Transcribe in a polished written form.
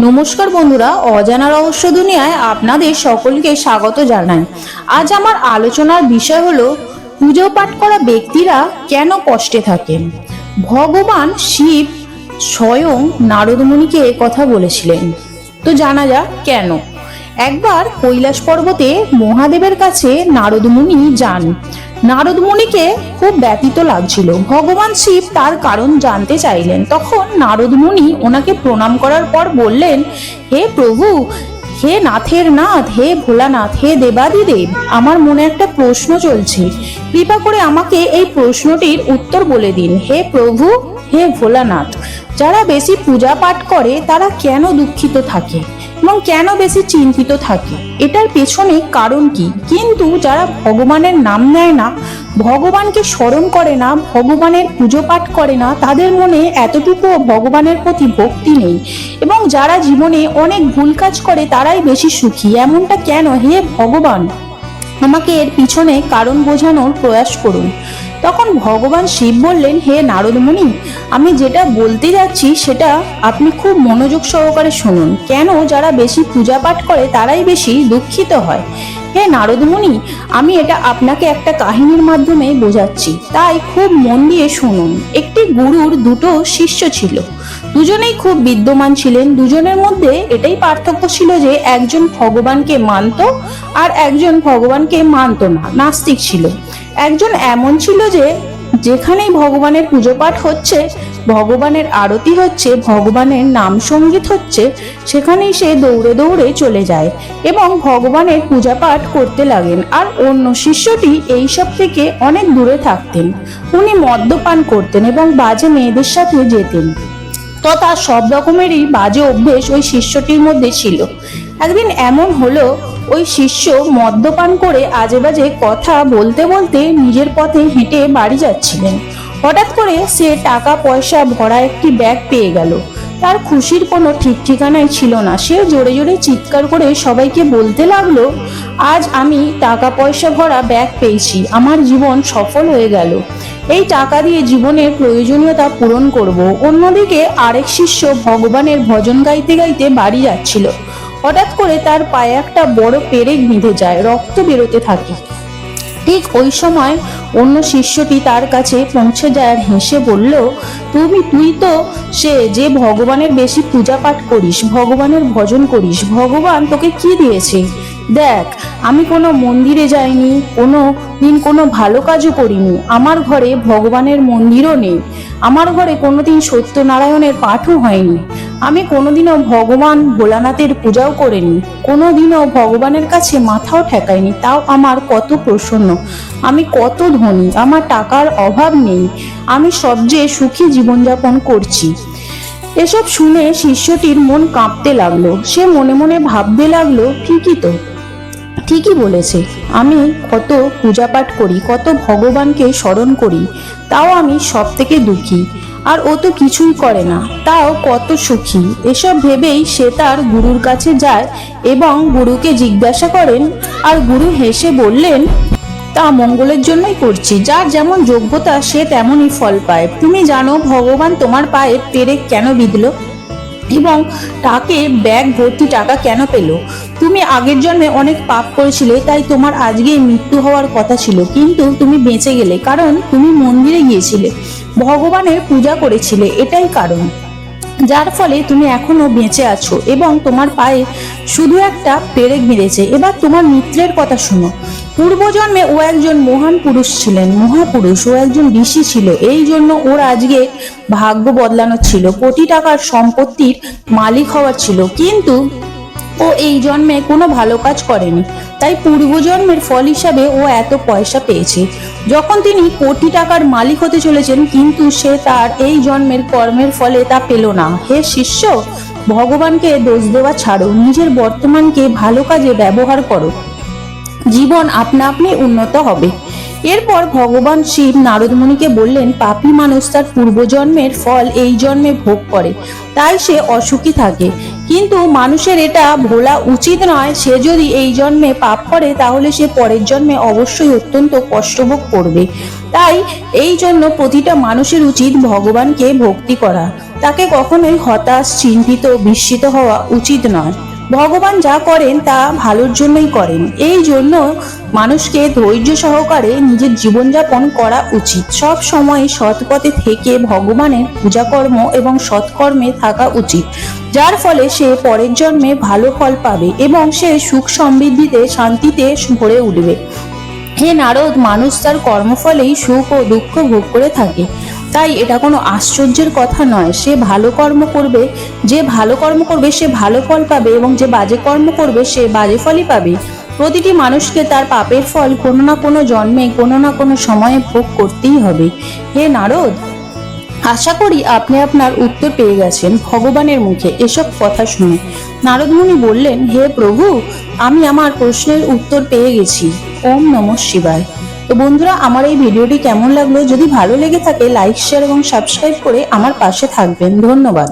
নমস্কার বন্ধুরা, অজানা রহস্য দুনিয়ায় আপনাদের সকলকে স্বাগত জানাই। আজ আমার আলোচনার বিষয় হলো পুজো পাঠ করা ব্যক্তিরা কেন কষ্টে থাকেন। ভগবান শিব স্বয়ং নারদ মুনিকে কথা বলেছিলেন, তো জানা যাক কেন। একবার কৈলাস পর্বতে মহাদেবের কাছে নারদ মুনি যান। নারদ মুনিকে খুব ব্যথিত লাগছিল। ভগবান শিব তার কারণ জানতে চাইলেন। তখন নারদ মুনি ওনাকে প্রণাম করার পর বললেন, হে প্রভু, হে নাথের নাথ, হে ভোলানাথ, হে দেবাদিদেব, আমার মনে একটা প্রশ্ন চলছে। কৃপা করে আমাকে এই প্রশ্নটির উত্তর বলে দিন। হে প্রভু, হে ভোলানাথ, যারা বেশি পূজা পাঠ করে তারা কেন দুঃখিত থাকে এবং কেন বেশি চিন্তিত থাকে, এটার পেছনে কারণ কি? কিন্তু যারা ভগবানের নাম নেয় না, ভগবানকে স্মরণ করে না, ভগবানের পুজো পাঠ করে না, তাদের মনে এতটুকু ভগবানের প্রতি ভক্তি নেই এবং যারা জীবনে অনেক ভুল কাজ করে তারাই বেশি সুখী। এমনটা কেন? হে ভগবান, আমাকে এর পিছনে কারণ বোঝানোর প্রয়াস করুন। তখন ভগবান শিব বললেন, হে নারদ মুনি, আমি যেটা বলতে যাচ্ছি সেটা আপনি খুব মনোযোগ সহকারে শুনুন। কেন যারা বেশি পূজা পাঠ করে তারাই বেশি দুঃখিত হয়। হে নারদ মুনি, আমি এটা আপনাকে একটা কাহিনীর মাধ্যমে বোঝাচ্ছি, তাই খুব মন দিয়ে শুনুন। একটি গুরুর দুটো শিষ্য ছিল, দুজনেই খুব বিদ্যমান ছিলেন। দুজনের মধ্যে এটাই পার্থক্য ছিল যে একজন ভগবানকে মানত আর একজন ভগবানকে মানত না, নাস্তিক ছিল। একজন এমন ছিল যে যেখানেই ভগবানের পুজো পাঠ হচ্ছে, ভগবানের আরতি হচ্ছে, ভগবানের নাম সঙ্গীত হচ্ছে, সেখানেই সে দৌড়ে দৌড়ে চলে যায় এবং ভগবানের পূজা পাঠ করতে লাগেন। আর অন্য শিষ্যটি এইসব থেকে অনেক দূরে থাকতেন। উনি মদ্যপান করতেন এবং বাজে মেয়েদের সাথে যেতেন, তথা সব রকমেরই বাজে অভ্যেস ওই শিষ্যটির মধ্যে ছিল। একদিন এমন হলো, ওই শিষ্য মদ্যপান করে আজে বাজে কথা বলতে বলতে নিজের পথে হেঁটে বাড়ি যাচ্ছিলেন। হঠাৎ করে সে টাকা পয়সা ভরা একটি ব্যাগ পেয়ে গেল। তার খুশির কোনো ঠিক ঠিকানাই ছিল না। সে জোরে জোরে চিৎকার করে সবাইকে বলতে লাগলো, আজ আমি টাকা পয়সা ভরা ব্যাগ পেয়েছি, আমার জীবন সফল হয়ে গেল, এই টাকা দিয়ে জীবনের প্রয়োজনীয়তা পূরণ করব। অন্যদিকে আরেক শিষ্য ভগবানের ভজন গাইতে গাইতে বাড়ি যাচ্ছিল। হঠাৎ করে তার পায়ে একটা বড় পেরেক বিঁধে যায়, রক্ত বেরোতে থাকে। ঠিক ওই সময় অন্য শিষ্যটি তার কাছে পৌঁছে যায় আর হেসে বলল, তুই তো সে যে ভগবানের বেশি পূজা পাঠ করিস, ভগবানের ভজন করিস, ভগবান তোকে কি দিয়েছে? দেখ, আমি কোনো মন্দিরে যাইনি, কোনো দিন কোনো ভালো কাজও করিনি, আমার ঘরে ভগবানের মন্দিরও নেই, আমার ঘরে কোনোদিন সত্যনারায়ণের পাঠও হয়নি, আমি কোনোদিনও ভগবান ভোলানাথের পূজাও করিনি, কোনোদিনও ভগবানের কাছে মাথাও ঠেকাইনি, তাও আমার কত প্রসন্ন, আমি কত ধনী, আমার টাকার অভাব নেই, আমি সবচেয়ে সুখী জীবনযাপন করছি। এসব শুনে শিষ্যটির মন কাঁপতে লাগলো। সে মনে মনে ভাবতে লাগলো, ঠিকই বলেছে, আমি কত পূজা পাঠ করি, কত ভগবানকে স্মরণ করি, তাও আমি সব থেকে দুঃখী, আর ও তো কিছুই করে না, তাও কত সুখী। এসব ভেবেই সে তার গুরুর কাছে যায় এবং গুরুকে জিজ্ঞাসা করেন। আর গুরু হেসে বললেন, তা মঙ্গলের জন্যই করছি, যার যেমন যোগ্যতা সে তেমনই ফল পায়। তুমি জানো ভগবান তোমার পায়ে পেরেক কেন বিঁধলো এবং তাকে ব্যাগ ভর্তি টাকা কেন পেল? তুমি আগের জন্মে অনেক পাপ করেছিলে, তাই তোমার আজকে মৃত্যু হওয়ার কথা ছিল, কিন্তু তুমি বেঁচে গেলে কারণ তুমি মন্দিরে গিয়েছিলে, ভগবানের পূজা করেছিলে, এটাই কারণ যার ফলে তুমি এখনো বেঁচে আছো এবং তোমার পায়ে শুধু একটা পেরেক বেঁধেছে। এবার তোমার মিত্রের কথা শোনো। পূর্বজন্মে ও একজন মহান পুরুষ ছিলেন, মহাপুরুষ, ও একজন ঋষি ছিল, এই জন্য ওর আজকে ভাগ্য বদলানো ছিল, কোটি টাকার সম্পত্তির মালিক হওয়ার ছিল, কিন্তু ও এই জন্মে কোনো ভালো কাজ করেনি, তাই পূর্বজন্মের ফল হিসাবে ও এত পয়সা পেয়েছে। যখন তিনি কোটি টাকার মালিক হতে চলেছেন, কিন্তু সে তার এই জন্মের কর্মের ফলে তা পেল না। হে শিষ্য, ভগবানকে দোষ দেওয়া ছাড়ো, নিজের বর্তমানকে ভালো কাজে ব্যবহার করো, জীবন আপনা আপনি উন্নত হবে। এরপর ভগবান শিব নারদ মুনিকে বললেন, পাপী মানুষ তার পূর্বজন্মের ফল এই জন্মে ভোগ করে, তাই সে অসুখী থাকে, কিন্তু মানুষের এটা ভোলা উচিত নয়। সে যদি এই জন্মে পাপ করে তাহলে সে পরের জন্মে অবশ্যই অত্যন্ত কষ্টভোগ করবে। তাই এই জন্য প্রতিটা মানুষের উচিত ভগবানকে ভক্তি করা। তাকে কখনোই হতাশ, চিন্তিত, বিস্মিত হওয়া উচিত নয়। ভগবান যা করেন তা ভালোর জন্যই করেন। এই জন্য মানুষকে ধৈর্য সহকারে নিজের জীবনযাপন করা উচিত। সব সময় সৎ পথে থেকে ভগবানের পূজাকর্ম এবং সৎকর্মে থাকা উচিত, যার ফলে সে পরের জন্মে ভালো ফল পাবে এবং সে সুখ সমৃদ্ধিতে, শান্তিতে ভরে উঠবে। হে নারদ, মানুষ তার কর্মফলেই সুখ ও দুঃখ ভোগ করে থাকে, তাই এটা কোনো আশ্চর্যের কথা নয়। সে ভালো কর্ম করবে, যে ভালো কর্ম করবে সে ভালো ফল পাবে এবং যে বাজে কর্ম করবে সে বাজে ফলই পাবে। প্রতিটি মানুষকে তার পাপের ফল কোনো না কোনো জন্মে, কোনো না কোনো সময়ে ভোগ করতেই হবে। হে নারদ, আশা করি আপনি আপনার উত্তর পেয়ে গেছেন ভগবানের মুখে এসব কথা শুনে। নারদ মুনি বললেন, হে প্রভু, আমি আমার প্রশ্নের উত্তর পেয়ে গেছি। ওম নমঃ শিবায়। তো বন্ধুরা, আমার এই ভিডিওটি কেমন লাগলো? যদি ভালো লেগে থাকে লাইক, শেয়ার এবং সাবস্ক্রাইব করে আমার পাশে থাকবেন। ধন্যবাদ।